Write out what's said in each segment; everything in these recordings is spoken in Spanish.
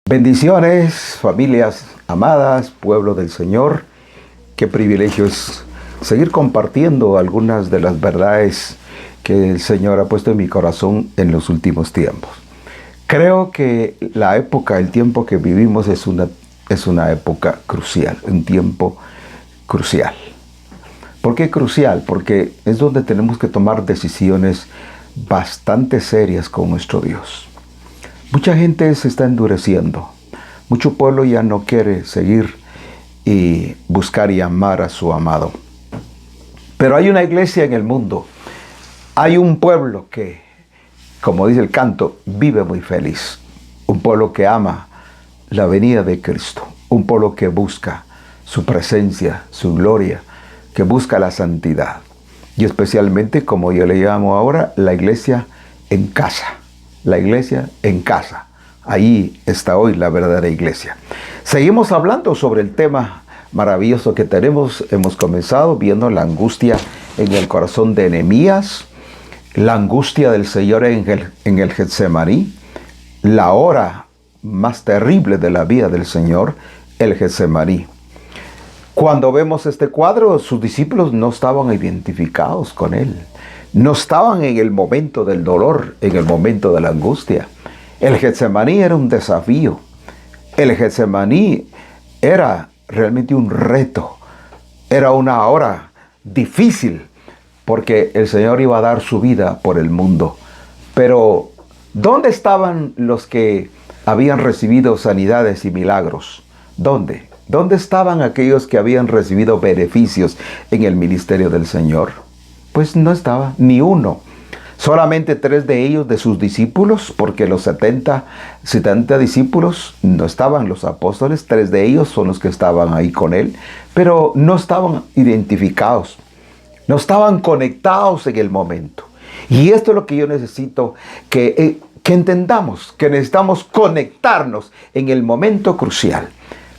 Bendiciones, familias amadas, pueblo del Señor. Qué privilegio es seguir compartiendo algunas de las verdades que el Señor ha puesto en mi corazón en los últimos tiempos. Creo que la época, el tiempo que vivimos es una época crucial, un tiempo crucial. ¿Por qué crucial? Porque es donde tenemos que tomar decisiones bastante serias con nuestro Dios. Mucha gente se está endureciendo. Mucho pueblo ya no quiere seguir y buscar y amar a su amado. Pero hay una iglesia en el mundo. Hay un pueblo que, como dice el canto, vive muy feliz. Un pueblo que ama la venida de Cristo. Un pueblo que busca su presencia, su gloria, que busca la santidad. Y especialmente, como yo le llamo ahora, la iglesia en casa. La iglesia en casa. Ahí está hoy la verdadera iglesia. Seguimos hablando sobre el tema maravilloso que tenemos. Hemos comenzado viendo la angustia en el corazón de Nehemías, la angustia del Señor en el Getsemaní, la hora más terrible de la vida del Señor, el Getsemaní. Cuando vemos este cuadro, sus discípulos no estaban identificados con él. No estaban en el momento del dolor, en el momento de la angustia. El Getsemaní era un desafío. El Getsemaní era realmente un reto. Era una hora difícil porque el Señor iba a dar su vida por el mundo. Pero, ¿dónde estaban los que habían recibido sanidades y milagros? ¿Dónde? ¿Dónde estaban aquellos que habían recibido beneficios en el ministerio del Señor? Pues no estaba ni uno. Solamente 3 de ellos, de sus discípulos, porque los 70 discípulos no estaban, los apóstoles, 3 de ellos son los que estaban ahí con él, pero no estaban identificados, no estaban conectados en el momento. Y esto es lo que yo necesito que entendamos, que necesitamos conectarnos en el momento crucial,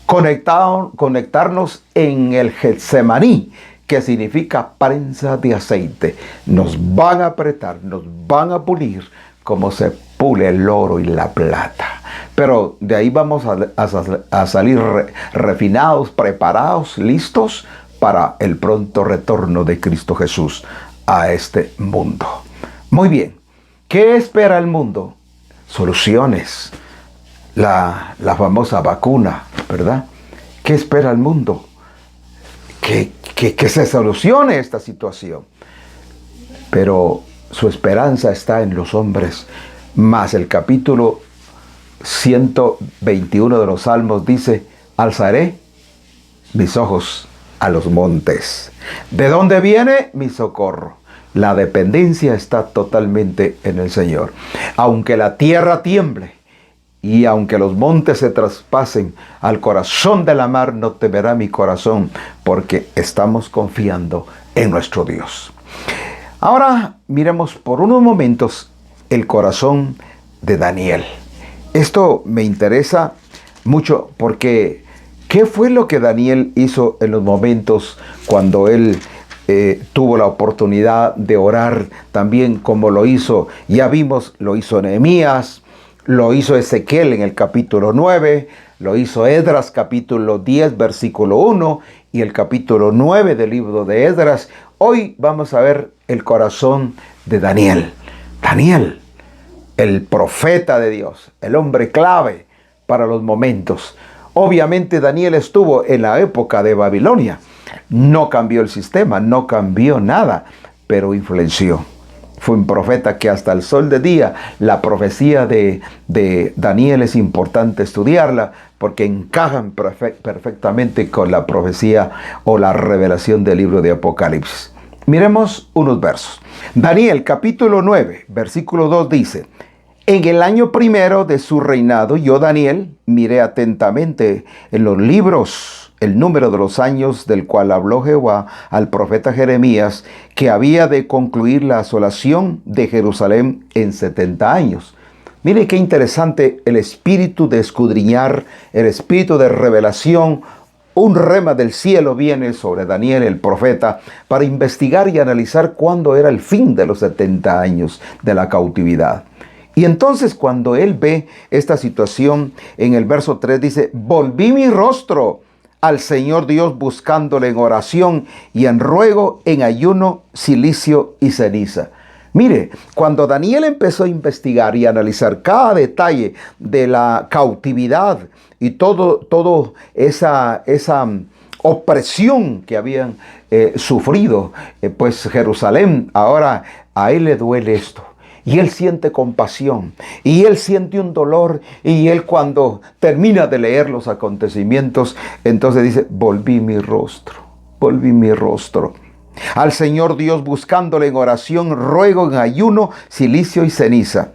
conectarnos en el Getsemaní, que significa prensa de aceite. Nos van a apretar, nos van a pulir como se pule el oro y la plata. Pero de ahí vamos a salir refinados, preparados, listos para el pronto retorno de Cristo Jesús a este mundo. Muy bien, ¿qué espera el mundo? Soluciones. La famosa vacuna, ¿verdad? ¿Qué espera el mundo? Que se solucione esta situación. Pero su esperanza está en los hombres. Más el capítulo 121 de los Salmos dice: alzaré mis ojos a los montes. ¿De dónde viene mi socorro? La dependencia está totalmente en el Señor. Aunque la tierra tiemble y aunque los montes se traspasen al corazón de la mar, no temerá mi corazón, porque estamos confiando en nuestro Dios. Ahora miremos por unos momentos el corazón de Daniel. Esto me interesa mucho porque ¿qué fue lo que Daniel hizo en los momentos cuando él tuvo la oportunidad de orar también como lo hizo? Ya vimos, lo hizo Nehemías, lo hizo Ezequiel en el capítulo 9, lo hizo Esdras capítulo 10, versículo 1 y el capítulo 9 del libro de Esdras. Hoy vamos a ver el corazón de Daniel. Daniel, el profeta de Dios, el hombre clave para los momentos. Obviamente Daniel estuvo en la época de Babilonia. No cambió el sistema, no cambió nada, pero influenció. Fue un profeta que hasta el sol de día, la profecía de Daniel es importante estudiarla porque encajan perfectamente con la profecía o la revelación del libro de Apocalipsis. Miremos unos versos. Daniel capítulo 9, versículo 2 dice: en el año primero de su reinado, yo, Daniel, miré atentamente en los libros el número de los años del cual habló Jehová al profeta Jeremías, que había de concluir la asolación de Jerusalén en 70 años. Mire qué interesante el espíritu de escudriñar, el espíritu de revelación. Un rema del cielo viene sobre Daniel el profeta para investigar y analizar cuándo era el fin de los 70 años de la cautividad. Y entonces cuando él ve esta situación, en el verso 3 dice, volví mi rostro al Señor Dios buscándole en oración y en ruego, en ayuno, cilicio y ceniza. Mire, cuando Daniel empezó a investigar y analizar cada detalle de la cautividad y todo esa opresión que habían sufrido, pues Jerusalén, ahora a él le duele esto. Y él siente compasión, y él siente un dolor, y él cuando termina de leer los acontecimientos, entonces dice, volví mi rostro al Señor Dios buscándole en oración, ruego en ayuno, cilicio y ceniza.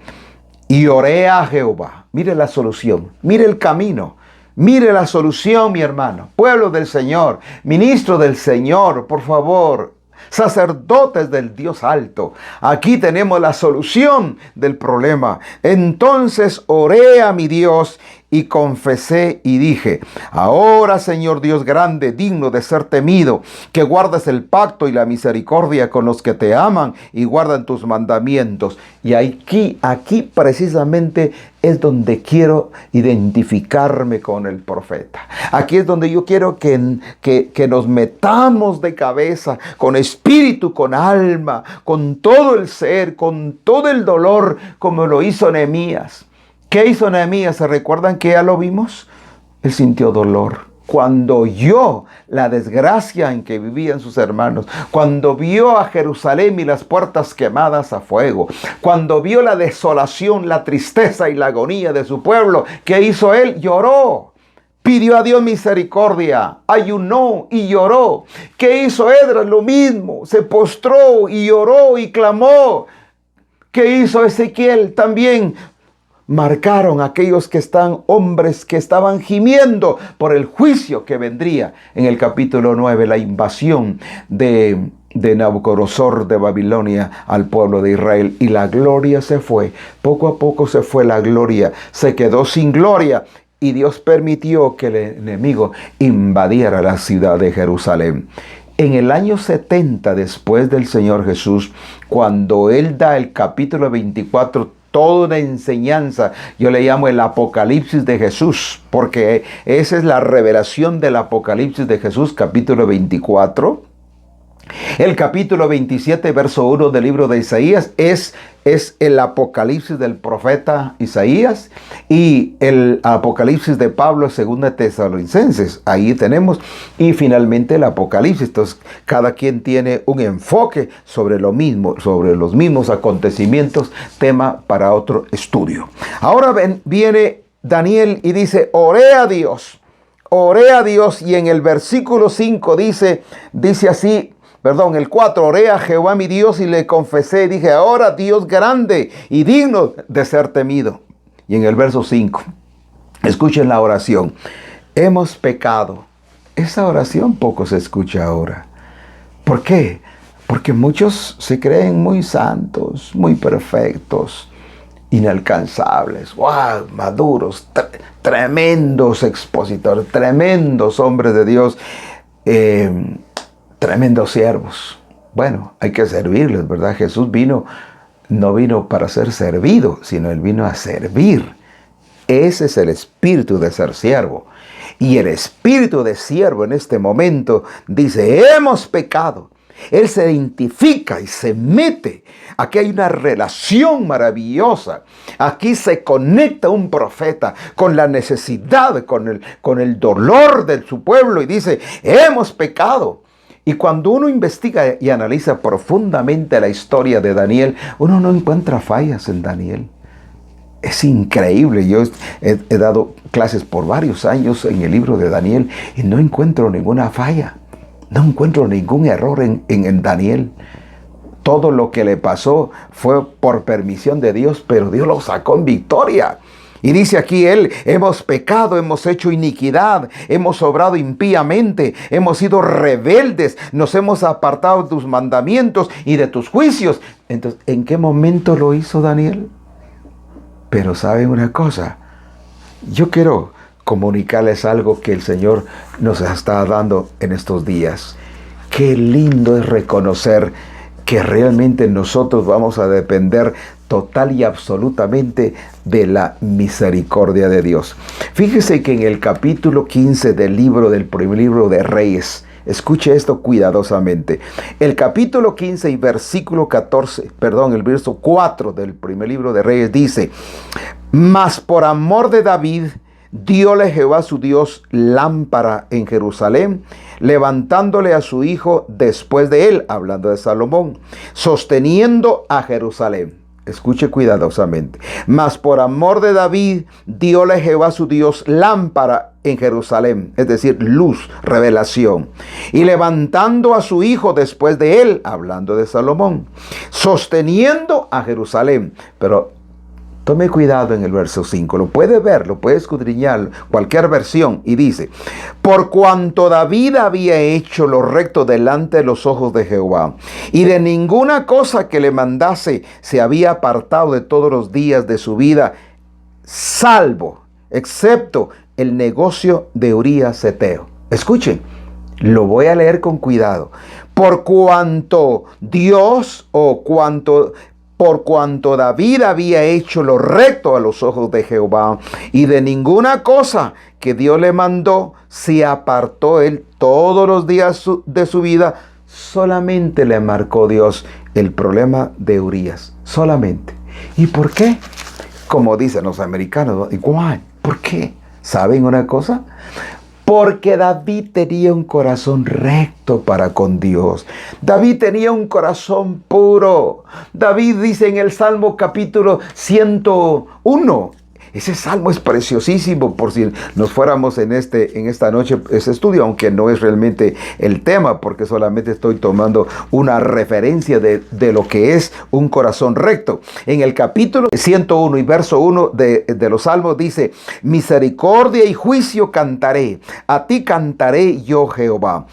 Y oré a Jehová. Mire la solución, mire el camino. Mire la solución, mi hermano. Pueblo del Señor, ministro del Señor, por favor. Sacerdotes del Dios alto. Aquí tenemos la solución del problema. Entonces oré a mi Dios y confesé y dije, ahora Señor Dios grande, digno de ser temido, que guardas el pacto y la misericordia con los que te aman y guardan tus mandamientos. Y aquí precisamente es donde quiero identificarme con el profeta. Aquí es donde yo quiero que nos metamos de cabeza, con espíritu, con alma, con todo el ser, con todo el dolor, como lo hizo Nehemías. ¿Qué hizo Nehemías? ¿Se recuerdan que ya lo vimos? Él sintió dolor. Cuando oyó la desgracia en que vivían sus hermanos, cuando vio a Jerusalén y las puertas quemadas a fuego, cuando vio la desolación, la tristeza y la agonía de su pueblo, ¿qué hizo él? Lloró. Pidió a Dios misericordia, ayunó y lloró. ¿Qué hizo Esdras? Lo mismo, se postró y lloró y clamó. ¿Qué hizo Ezequiel? También marcaron a aquellos hombres que estaban gimiendo por el juicio que vendría. En el capítulo 9, la invasión de Nabucodonosor de Babilonia al pueblo de Israel. Y la gloria se fue. Poco a poco se fue la gloria. Se quedó sin gloria. Y Dios permitió que el enemigo invadiera la ciudad de Jerusalén. En el año 70 después del Señor Jesús, cuando Él da el capítulo 24, toda una enseñanza, yo le llamo el Apocalipsis de Jesús, porque esa es la revelación del Apocalipsis de Jesús, capítulo 24. El capítulo 27, verso 1 del libro de Isaías es el Apocalipsis del profeta Isaías, y el Apocalipsis de Pablo, segunda Tesalonicenses. Ahí tenemos. Y finalmente el Apocalipsis. Entonces, cada quien tiene un enfoque sobre lo mismo, sobre los mismos acontecimientos, tema para otro estudio. Ahora viene Daniel y dice, oré a Dios, y en el versículo 5 dice así. El 4, oré a Jehová mi Dios y le confesé, dije, ahora Dios grande y digno de ser temido. Y en el verso 5, escuchen la oración, hemos pecado. Esa oración poco se escucha ahora. ¿Por qué? Porque muchos se creen muy santos, muy perfectos, inalcanzables, wow, maduros, tremendos expositores, tremendos hombres de Dios, tremendos siervos. Bueno, hay que servirles, ¿verdad? Jesús no vino para ser servido, sino Él vino a servir. Ese es el espíritu de ser siervo. Y el espíritu de siervo en este momento dice, hemos pecado. Él se identifica y se mete. Aquí hay una relación maravillosa. Aquí se conecta un profeta con la necesidad, con el dolor de su pueblo y dice, hemos pecado. Y cuando uno investiga y analiza profundamente la historia de Daniel, uno no encuentra fallas en Daniel. Es increíble. Yo he dado clases por varios años en el libro de Daniel y no encuentro ninguna falla. No encuentro ningún error en Daniel. Todo lo que le pasó fue por permisión de Dios, pero Dios lo sacó en victoria. Y dice aquí él, hemos pecado, hemos hecho iniquidad, hemos obrado impíamente, hemos sido rebeldes, nos hemos apartado de tus mandamientos y de tus juicios. Entonces, ¿en qué momento lo hizo Daniel? Pero ¿saben una cosa? Yo quiero comunicarles algo que el Señor nos está dando en estos días. Qué lindo es reconocer que realmente nosotros vamos a depender total y absolutamente de la misericordia de Dios. Fíjese que en el capítulo 15 del primer libro de Reyes, escuche esto cuidadosamente. El capítulo 15 y versículo 14, perdón, el verso 4 del primer libro de Reyes dice: mas por amor de David, dióle Jehová su Dios lámpara en Jerusalén, levantándole a su hijo después de él, hablando de Salomón, sosteniendo a Jerusalén. Escuche cuidadosamente. Mas por amor de David, dióle Jehová su Dios lámpara en Jerusalén, es decir, luz, revelación, y levantando a su hijo después de él, hablando de Salomón, sosteniendo a Jerusalén. Pero tome cuidado en el verso 5, lo puede ver, lo puede escudriñar, cualquier versión, y dice: por cuanto David había hecho lo recto delante de los ojos de Jehová, y de ninguna cosa que le mandase se había apartado de todos los días de su vida, salvo, excepto el negocio de Urías Heteo. Escuchen, lo voy a leer con cuidado. Por cuanto David había hecho lo recto a los ojos de Jehová, y de ninguna cosa que Dios le mandó se apartó él todos los días de su vida, solamente le marcó Dios el problema de Urías. Solamente. ¿Y por qué? Como dicen los americanos, igual. ¿Por qué? ¿Saben una cosa? Porque David tenía un corazón recto para con Dios. David tenía un corazón puro. David dice en el Salmo capítulo 101. Ese salmo es preciosísimo, por si nos fuéramos en esta noche ese estudio, aunque no es realmente el tema, porque solamente estoy tomando una referencia de lo que es un corazón recto. En el capítulo 101 y verso 1 de los salmos dice: misericordia y juicio cantaré, a ti cantaré yo, Jehová.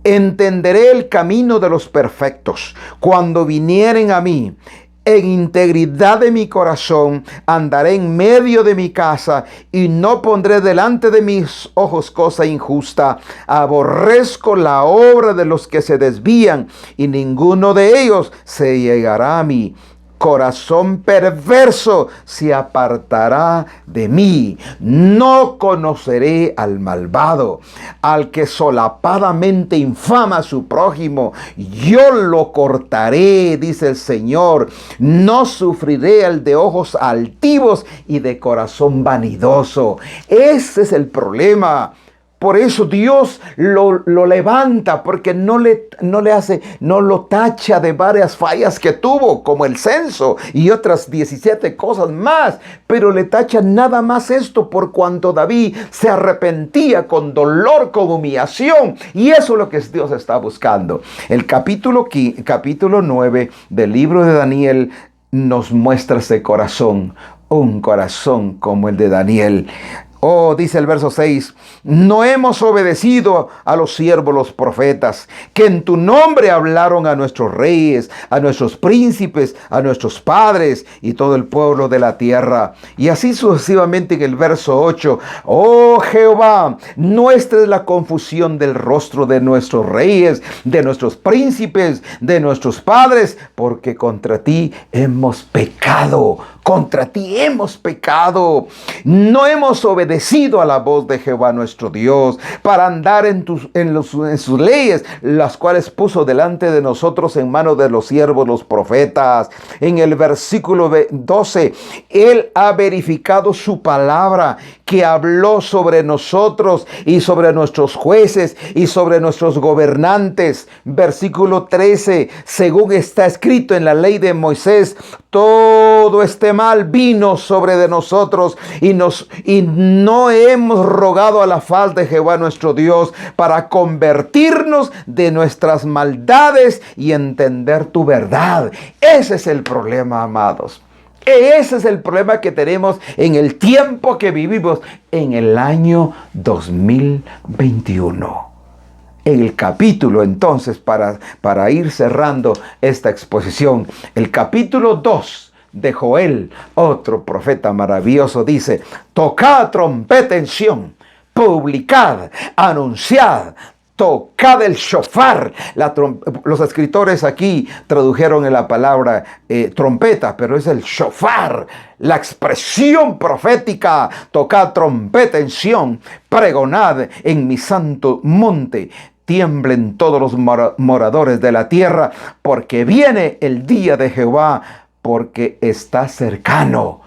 Entenderé el camino de los perfectos cuando vinieren a mí. En integridad de mi corazón andaré en medio de mi casa, y no pondré delante de mis ojos cosa injusta. Aborrezco la obra de los que se desvían, y ninguno de ellos se llegará a mí. Corazón perverso se apartará de mí. No conoceré al malvado, al que solapadamente infama a su prójimo. Yo lo cortaré, dice el Señor. No sufriré al de ojos altivos y de corazón vanidoso. Ese es el problema. Por eso Dios lo levanta, porque no lo tacha de varias fallas que tuvo, como el censo y otras 17 cosas más, pero le tacha nada más esto, por cuanto David se arrepentía con dolor, con humillación, y eso es lo que Dios está buscando. El capítulo 9 del libro de Daniel nos muestra ese corazón, un corazón como el de Daniel. Oh, dice el verso 6, no hemos obedecido a los siervos, los profetas, que en tu nombre hablaron a nuestros reyes, a nuestros príncipes, a nuestros padres y todo el pueblo de la tierra. Y así sucesivamente en el verso 8, oh Jehová, nuestra es la confusión del rostro de nuestros reyes, de nuestros príncipes, de nuestros padres, porque contra ti hemos pecado. Contra ti hemos pecado. No hemos obedecido a la voz de Jehová nuestro Dios para andar en sus leyes, las cuales puso delante de nosotros en manos de los siervos, los profetas. En el versículo 12, Él ha verificado su palabra que habló sobre nosotros y sobre nuestros jueces y sobre nuestros gobernantes. Versículo 13, según está escrito en la ley de Moisés, todo este mal vino sobre de nosotros y no hemos rogado a la faz de Jehová nuestro Dios para convertirnos de nuestras maldades y entender tu verdad. Ese es el problema, amados. Ese es el problema que tenemos en el tiempo que vivimos, en el año 2021. En el capítulo, entonces, para ir cerrando esta exposición, el capítulo 2 de Joel, otro profeta maravilloso, dice: tocad trompeta en Sión, publicad, anunciad, tocad el shofar. Los escritores aquí tradujeron en la palabra trompeta, pero es el shofar, la expresión profética. Tocad trompeta en Sión, pregonad en mi santo monte. Tiemblen todos los moradores de la tierra, porque viene el día de Jehová, porque está cercano.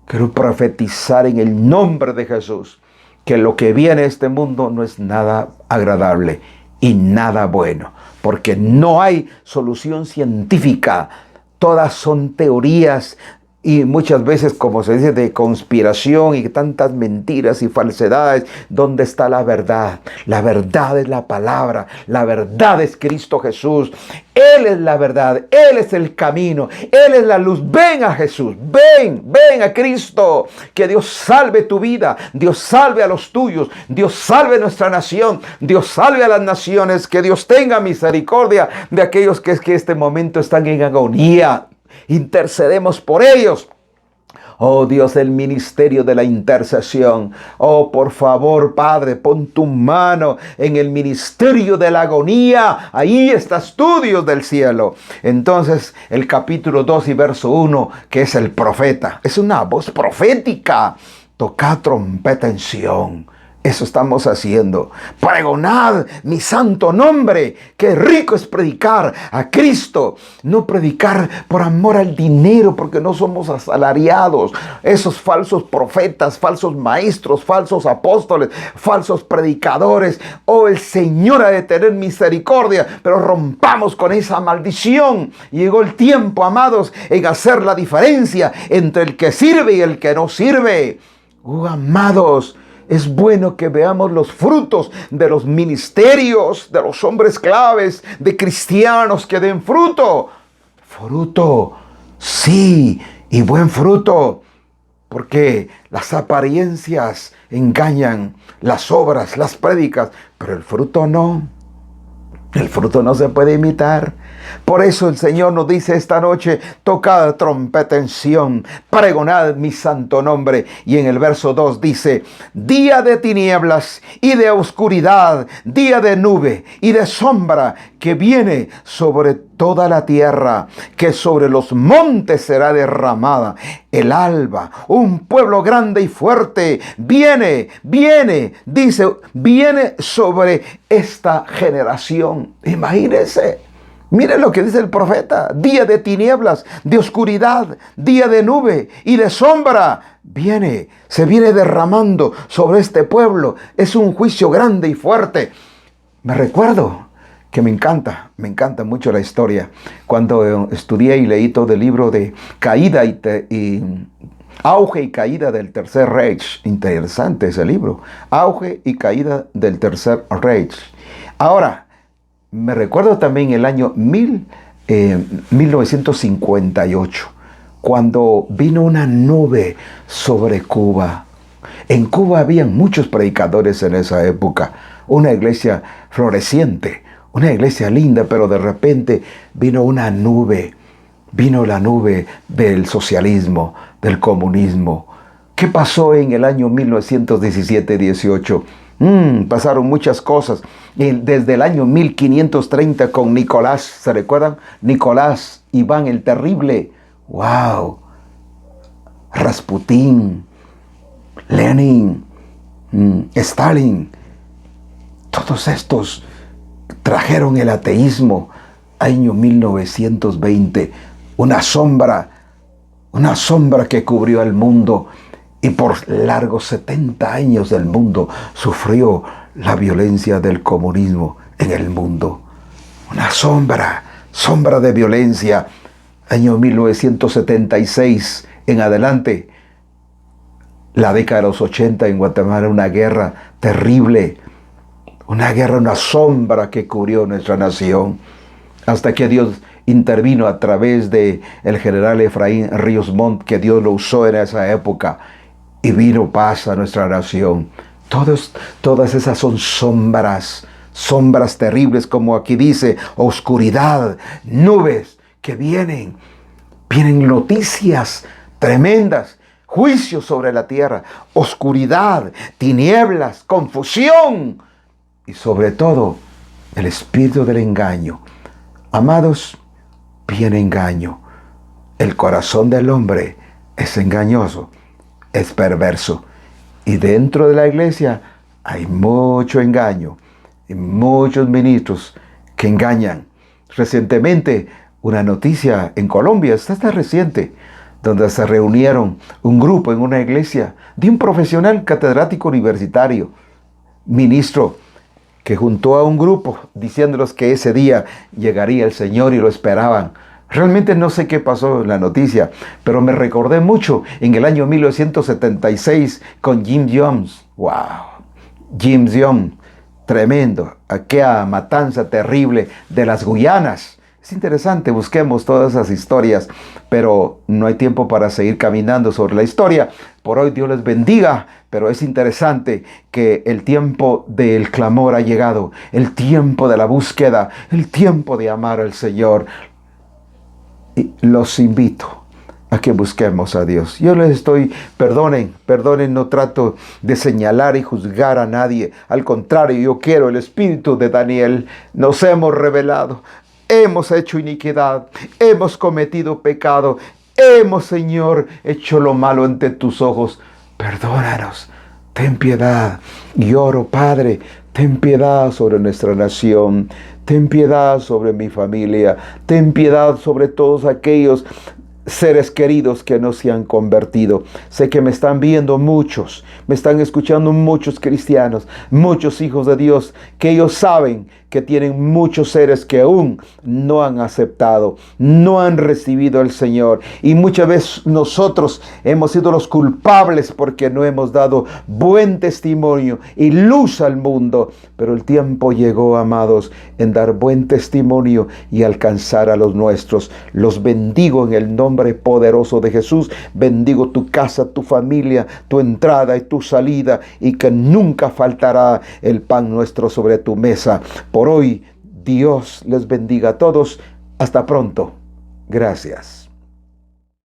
Quiero profetizar en el nombre de Jesús que lo que viene a este mundo no es nada agradable y nada bueno, porque no hay solución científica. Todas son teorías y muchas veces, como se dice, de conspiración y tantas mentiras y falsedades. ¿Dónde está la verdad? La verdad es la palabra, la verdad es Cristo Jesús. Él es la verdad, Él es el camino, Él es la luz. Ven a Jesús, ven a Cristo. Que Dios salve tu vida, Dios salve a los tuyos, Dios salve nuestra nación, Dios salve a las naciones. Que Dios tenga misericordia de aquellos que este momento están en agonía. Intercedemos por ellos. Oh Dios, el ministerio de la intercesión. Oh, por favor, Padre, pon tu mano en el ministerio de la agonía. Ahí estás tú, Dios del cielo. Entonces, el capítulo 2 y verso 1, que es el profeta, es una voz profética. Tocad trompeta en Sión. Eso estamos haciendo. Pregonad mi santo nombre. Qué rico es predicar a Cristo. No predicar por amor al dinero, porque no somos asalariados. Esos falsos profetas, falsos maestros, falsos apóstoles, falsos predicadores. Oh, el Señor ha de tener misericordia, pero rompamos con esa maldición. Llegó el tiempo, amados, en hacer la diferencia entre el que sirve y el que no sirve. Oh, amados, es bueno que veamos los frutos de los ministerios, de los hombres claves, de cristianos que den fruto. Fruto, sí, y buen fruto. Porque las apariencias engañan, las obras, las prédicas, pero el fruto no. El fruto no se puede imitar. Por eso el Señor nos dice esta noche: tocad trompeta en Sión, pregonad mi santo nombre. Y en el verso 2 dice: día de tinieblas y de oscuridad, día de nube y de sombra, que viene sobre toda la tierra, que sobre los montes será derramada el alba. Un pueblo grande y fuerte viene, dice, viene sobre esta generación. Imagínense. Miren lo que dice el profeta: día de tinieblas, de oscuridad, día de nube y de sombra. Se viene derramando sobre este pueblo. Es un juicio grande y fuerte. Me recuerdo que me encanta mucho la historia. Cuando estudié y leí todo el libro de caída y auge y caída del Tercer Reich. Interesante ese libro. Auge y caída del Tercer Reich. Ahora, me recuerdo también el año 1958, cuando vino una nube sobre Cuba. En Cuba habían muchos predicadores en esa época, una iglesia floreciente, una iglesia linda, pero de repente vino una nube, vino la nube del socialismo, del comunismo. ¿Qué pasó en el año 1917-18? Pasaron muchas cosas. Desde el año 1530 con Nicolás, ¿se recuerdan? Nicolás Iván el Terrible. ¡Wow! Rasputín, Lenin, Stalin. Todos estos trajeron el ateísmo. Año 1920. Una sombra que cubrió al mundo. Y por largos 70 años el mundo sufrió la violencia del comunismo en el mundo. Una sombra de violencia. Año 1976 en adelante. La década de los 80 en Guatemala, una guerra terrible. Una sombra que cubrió nuestra nación. Hasta que Dios intervino a través de el general Efraín Ríos Montt, que Dios lo usó en esa época. Y vino paz a nuestra nación. Todas esas son sombras terribles, como aquí dice, oscuridad, nubes que vienen noticias tremendas, juicios sobre la tierra, oscuridad, tinieblas, confusión y sobre todo el espíritu del engaño. Amados, viene engaño. El corazón del hombre es engañoso, es perverso. Y dentro de la iglesia hay mucho engaño y muchos ministros que engañan. Recientemente, una noticia en Colombia, esta reciente, donde se reunieron un grupo en una iglesia de un profesional catedrático universitario, ministro, que juntó a un grupo diciéndoles que ese día llegaría el Señor y lo esperaban. Realmente no sé qué pasó en la noticia, pero me recordé mucho en el año 1976 con Jim Jones. ¡Wow! Jim Jones, tremendo. Aquella matanza terrible de las Guyanas. Es interesante, busquemos todas esas historias, pero no hay tiempo para seguir caminando sobre la historia. Por hoy Dios les bendiga, pero es interesante que el tiempo del clamor ha llegado, el tiempo de la búsqueda, el tiempo de amar al Señor. Y los invito a que busquemos a Dios. Yo les perdonen, no trato de señalar y juzgar a nadie. Al contrario, yo quiero el espíritu de Daniel. Nos hemos rebelado. Hemos hecho iniquidad, hemos cometido pecado, hemos, Señor, hecho lo malo ante tus ojos. Perdónanos, ten piedad. Y oro, Padre, ten piedad sobre nuestra nación, ten piedad sobre mi familia, ten piedad sobre todos aquellos seres queridos que no se han convertido. Sé que me están viendo muchos, me están escuchando muchos cristianos, muchos hijos de Dios, que ellos saben que tienen muchos seres que aún no han aceptado, no han recibido al Señor. Y muchas veces nosotros hemos sido los culpables porque no hemos dado buen testimonio y luz al mundo. Pero el tiempo llegó, amados, en dar buen testimonio y alcanzar a los nuestros. Los bendigo en el nombre poderoso de Jesús. Bendigo tu casa, tu familia, tu entrada y tu salida, y que nunca faltará el pan nuestro sobre tu mesa. Por hoy, Dios les bendiga a todos. Hasta pronto. Gracias.